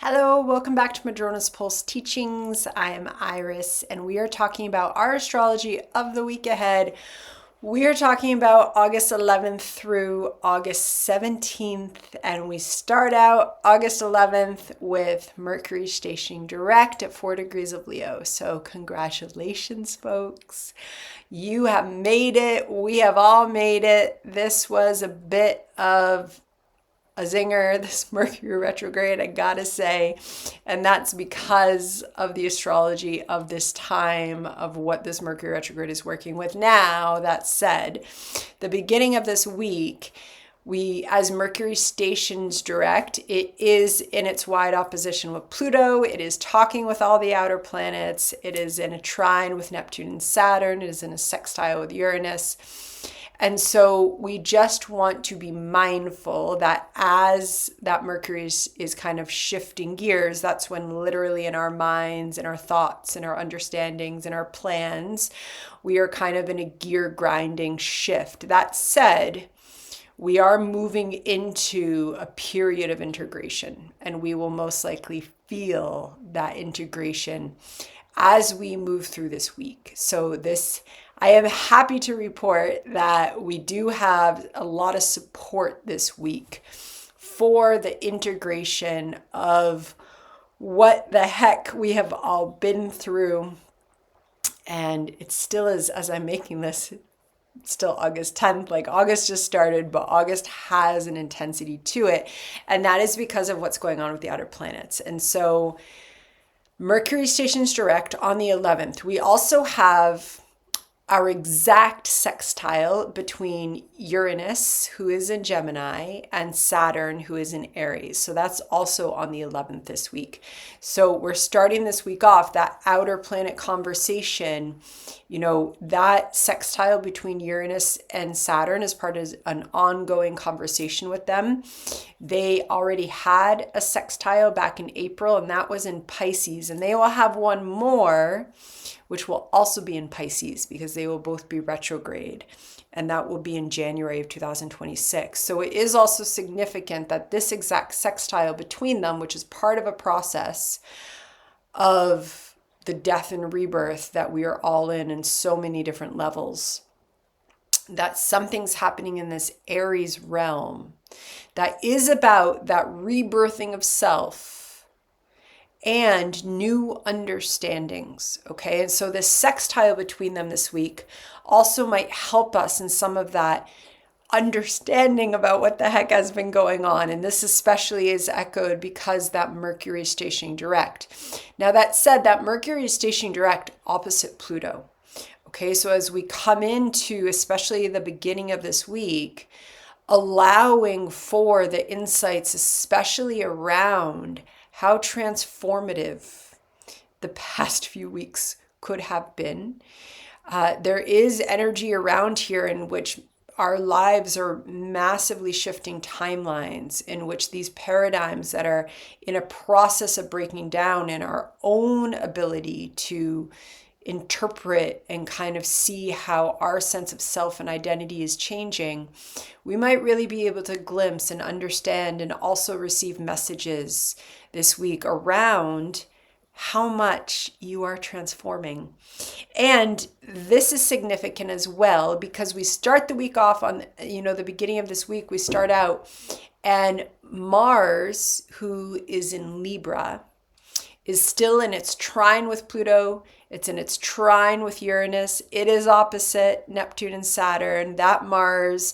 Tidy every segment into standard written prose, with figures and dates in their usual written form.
Hello, welcome back to Madrona's Pulse Teachings. I am Iris, and we are talking about our astrology of the week ahead. We are talking about August 11th through August 17th, and we start out August 11th with Mercury stationing direct at 4 degrees of Leo. So congratulations, folks. You have made it. We have all made it. This was a bit of a zinger, this Mercury retrograde, I gotta say. And that's because of the astrology of this time, of what this Mercury retrograde is working with. Now, that said, the beginning of this week, as Mercury stations direct, it is in its wide opposition with Pluto. It is talking with all the outer planets. It is in a trine with Neptune and Saturn. It is in a sextile with Uranus. And so we just want to be mindful that as that Mercury is kind of shifting gears, that's when literally in our minds and our thoughts and our understandings and our plans, we are kind of in a gear grinding shift. That said, we are moving into a period of integration, and we will most likely feel that integration as we move through this week. So I am happy to report that we do have a lot of support this week for the integration of what the heck we have all been through. And it still is, as I'm making this, it's still August 10th, like August just started, but August has an intensity to it. And that is because of what's going on with the outer planets. And so Mercury stations direct on the 11th. We also have our exact sextile between Uranus, who is in Gemini, and Saturn, who is in Aries. So that's also on the 11th this week. So we're starting this week off, that outer planet conversation, that sextile between Uranus and Saturn is part of an ongoing conversation with them. They already had a sextile back in April, and that was in Pisces, and they will have one more, which will also be in Pisces because they will both be retrograde, and that will be in January of 2026. So it is also significant that this exact sextile between them, which is part of a process of the death and rebirth that we are all in so many different levels, that something's happening in this Aries realm that is about that rebirthing of self and new understandings, okay? And so this sextile between them this week also might help us in some of that understanding about what the heck has been going on. And this especially is echoed because that Mercury is stationing direct. Now, that said, that Mercury is stationing direct opposite Pluto. Okay, so as we come into, especially the beginning of this week, allowing for the insights, especially around how transformative the past few weeks could have been. There is energy around here in which our lives are massively shifting timelines, in which these paradigms that are in a process of breaking down in our own ability to interpret and kind of see how our sense of self and identity is changing, we might really be able to glimpse and understand and also receive messages this week around how much you are transforming. And this is significant as well because we start the week off on, the beginning of this week, we start out, and Mars, who is in Libra, is still in its trine with Pluto. It's in its trine with Uranus. It is opposite Neptune and Saturn. That Mars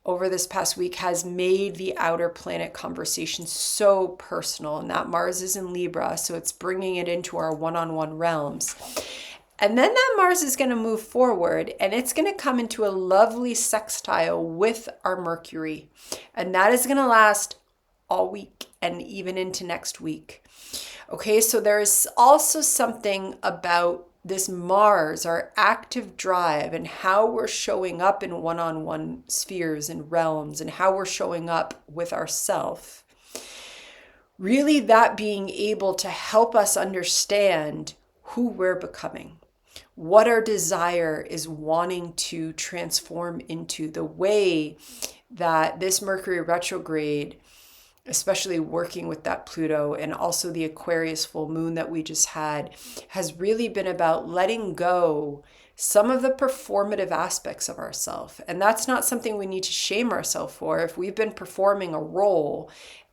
over this past week has made the outer planet conversation so personal. And that Mars is in Libra, so it's bringing it into our one-on-one realms. And then that Mars is going to move forward, and it's going to come into a lovely sextile with our Mercury. And that is going to last all week and even into next week. Okay, so there is also something about this Mars, our active drive, and how we're showing up in one-on-one spheres and realms, and how we're showing up with ourself. Really, that being able to help us understand who we're becoming, what our desire is wanting to transform into, the way that this Mercury retrograde especially working with that Pluto, and also the Aquarius full moon that we just had, has really been about letting go some of the performative aspects of ourselves. And that's not something we need to shame ourselves for. If we've been performing a role,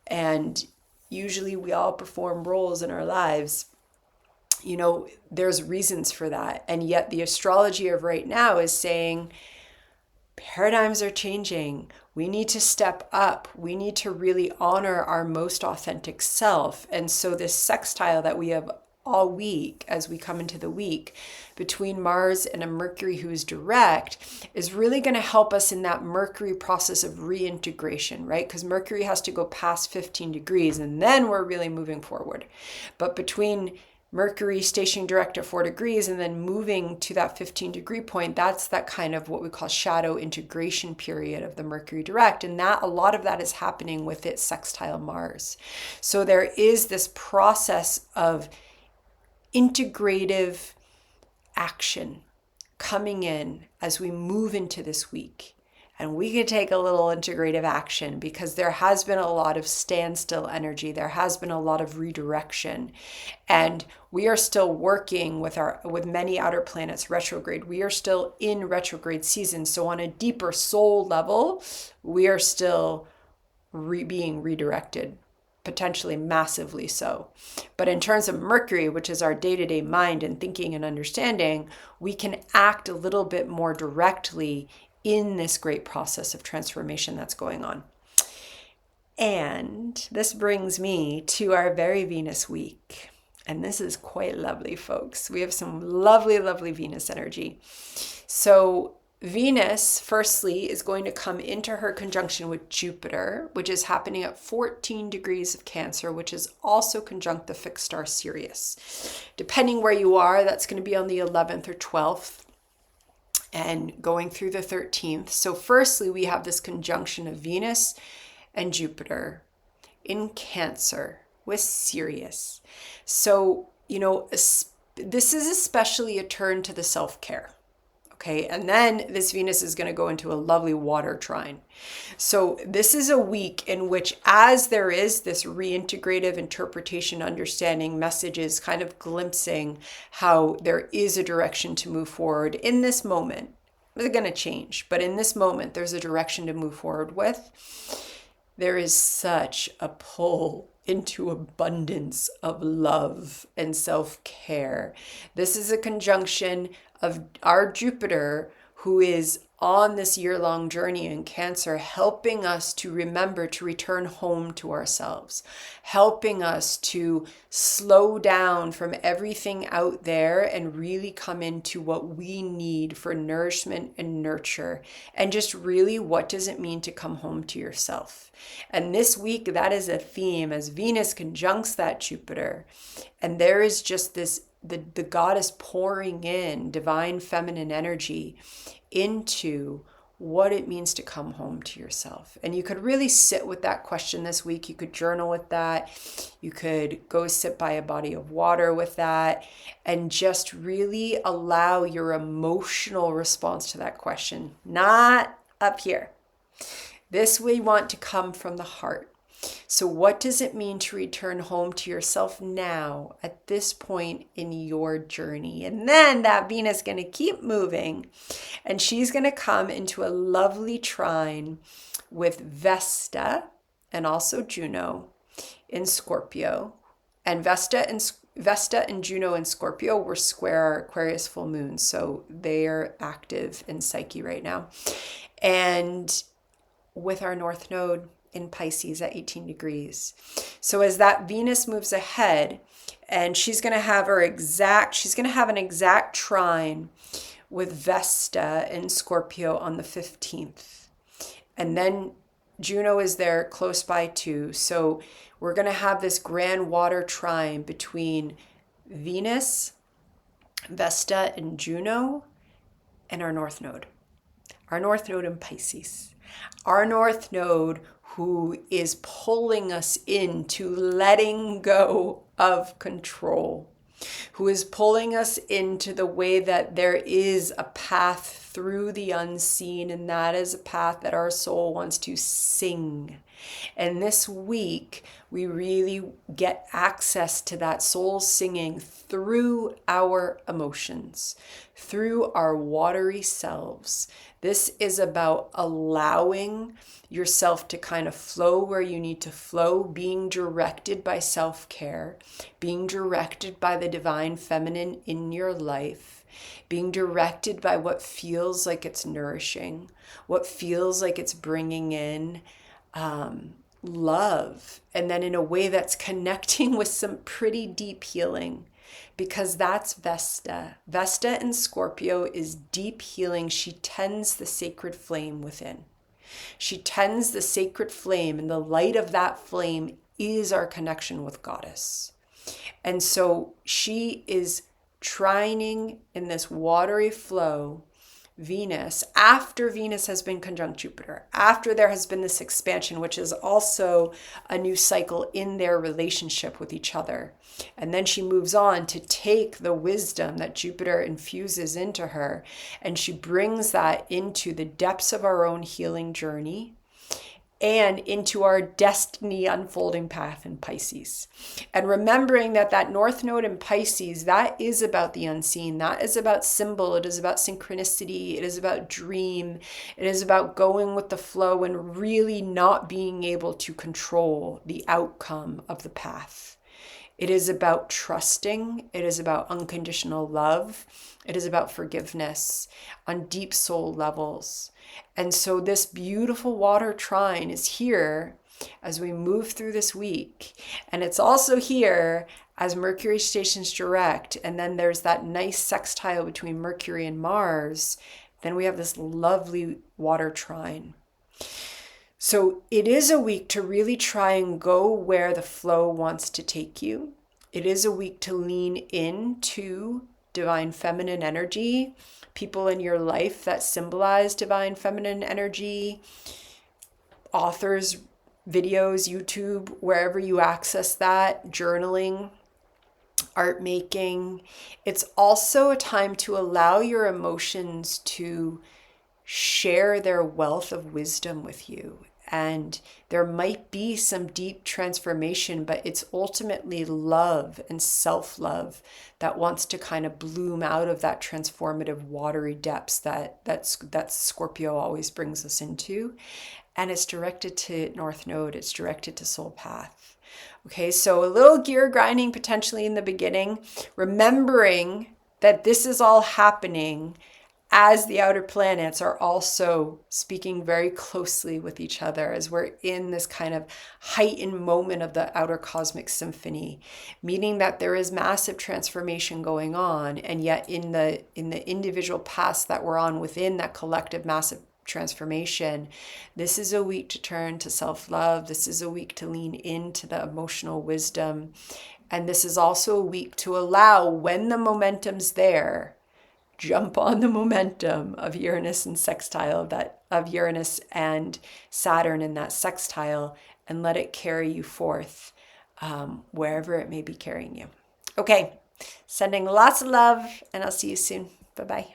and usually we all perform roles in our lives, you know, there's reasons for that. And yet the astrology of right now is saying paradigms are changing. We need to step up. We need to really honor our most authentic self. And so this sextile that we have all week as we come into the week between Mars and a Mercury who is direct is really going to help us in that Mercury process of reintegration, right? Because Mercury has to go past 15 degrees and then we're really moving forward. But between Mercury stationing direct at 4 degrees and then moving to that 15-degree point, that's that kind of what we call shadow integration period of the Mercury direct. And that a lot of that is happening with its sextile Mars. So there is this process of integrative action coming in as we move into this week. And we could take a little integrative action because there has been a lot of standstill energy. There has been a lot of redirection. And we are still working with many outer planets retrograde. We are still in retrograde season. So on a deeper soul level, we are still being redirected, potentially massively so. But in terms of Mercury, which is our day-to-day mind and thinking and understanding, we can act a little bit more directly in this great process of transformation that's going on. And this brings me to our very Venus week. And this is quite lovely, folks. We have some lovely, lovely Venus energy. So Venus, firstly, is going to come into her conjunction with Jupiter, which is happening at 14 degrees of Cancer, which is also conjunct the fixed star Sirius. Depending where you are, that's going to be on the 11th or 12th. And going through the 13th. So firstly, we have this conjunction of Venus and Jupiter in Cancer with Sirius. So, you know, this is especially a turn to the self-care. Okay, and then this Venus is going to go into a lovely water trine. So this is a week in which, as there is this reintegrative interpretation, understanding, messages, kind of glimpsing how there is a direction to move forward in this moment. It's going to change, but in this moment, there's a direction to move forward with. There is such a pull into abundance of love and self-care. This is a conjunction of our Jupiter, who is on this year-long journey in Cancer, helping us to remember to return home to ourselves, helping us to slow down from everything out there and really come into what we need for nourishment and nurture. And just really, what does it mean to come home to yourself? And this week, that is a theme as Venus conjuncts that Jupiter. And there is just this, the goddess pouring in divine feminine energy into what it means to come home to yourself. And you could really sit with that question this week. You could journal with that. You could go sit by a body of water with that and just really allow your emotional response to that question. Not up here. This we want to come from the heart. So what does it mean to return home to yourself now at this point in your journey? And then that Venus is going to keep moving, and she's going to come into a lovely trine with Vesta and also Juno in Scorpio. And Vesta and Juno in Scorpio were square our Aquarius full moon, so they are active in Psyche right now. And with our North Node in Pisces at 18 degrees. So as that Venus moves ahead, and she's going to have an exact trine with Vesta in Scorpio on the 15th. And then Juno is there close by too. So we're going to have this grand water trine between Venus, Vesta, and Juno, and our North Node. Our North Node in Pisces. Our North Node who is pulling us into letting go of control, who is pulling us into the way that there is a path through the unseen, and that is a path that our soul wants to sing. And this week, we really get access to that soul singing through our emotions, through our watery selves. This is about allowing yourself to kind of flow where you need to flow, being directed by self-care, being directed by the divine feminine in your life, being directed by what feels like it's nourishing, what feels like it's bringing in love, and then in a way that's connecting with some pretty deep healing, because that's Vesta. Vesta in Scorpio is deep healing. She tends the sacred flame within. She tends the sacred flame, and the light of that flame is our connection with Goddess. And so she is trining in this watery flow Venus, after Venus has been conjunct Jupiter, after there has been this expansion, which is also a new cycle in their relationship with each other. And then she moves on to take the wisdom that Jupiter infuses into her, and she brings that into the depths of our own healing journey and into our destiny unfolding path in Pisces. And remembering that that North Node in Pisces, that is about the unseen. That is about symbol. It is about synchronicity. It is about dream. It is about going with the flow and really not being able to control the outcome of the path. It is about trusting. It is about unconditional love. It is about forgiveness on deep soul levels. And so this beautiful water trine is here as we move through this week. And it's also here as Mercury stations direct. And then there's that nice sextile between Mercury and Mars. Then we have this lovely water trine. So it is a week to really try and go where the flow wants to take you. It is a week to lean into divine feminine energy, people in your life that symbolize divine feminine energy, authors, videos, YouTube, wherever you access that, journaling, art making. It's also a time to allow your emotions to share their wealth of wisdom with you. And there might be some deep transformation, but it's ultimately love and self-love that wants to kind of bloom out of that transformative watery depths that Scorpio always brings us into. And it's directed to North Node. It's directed to soul path. Okay, so a little gear grinding potentially in the beginning, remembering that this is all happening as the outer planets are also speaking very closely with each other, as we're in this kind of heightened moment of the outer cosmic symphony, meaning that there is massive transformation going on. And yet in the individual paths that we're on within that collective massive transformation, this is a week to turn to self-love. This is a week to lean into the emotional wisdom. And this is also a week to allow, when the momentum's there, jump on the momentum of Uranus and sextile, of Uranus and Saturn in that sextile, and let it carry you forth wherever it may be carrying you. Okay, sending lots of love, and I'll see you soon. Bye-bye.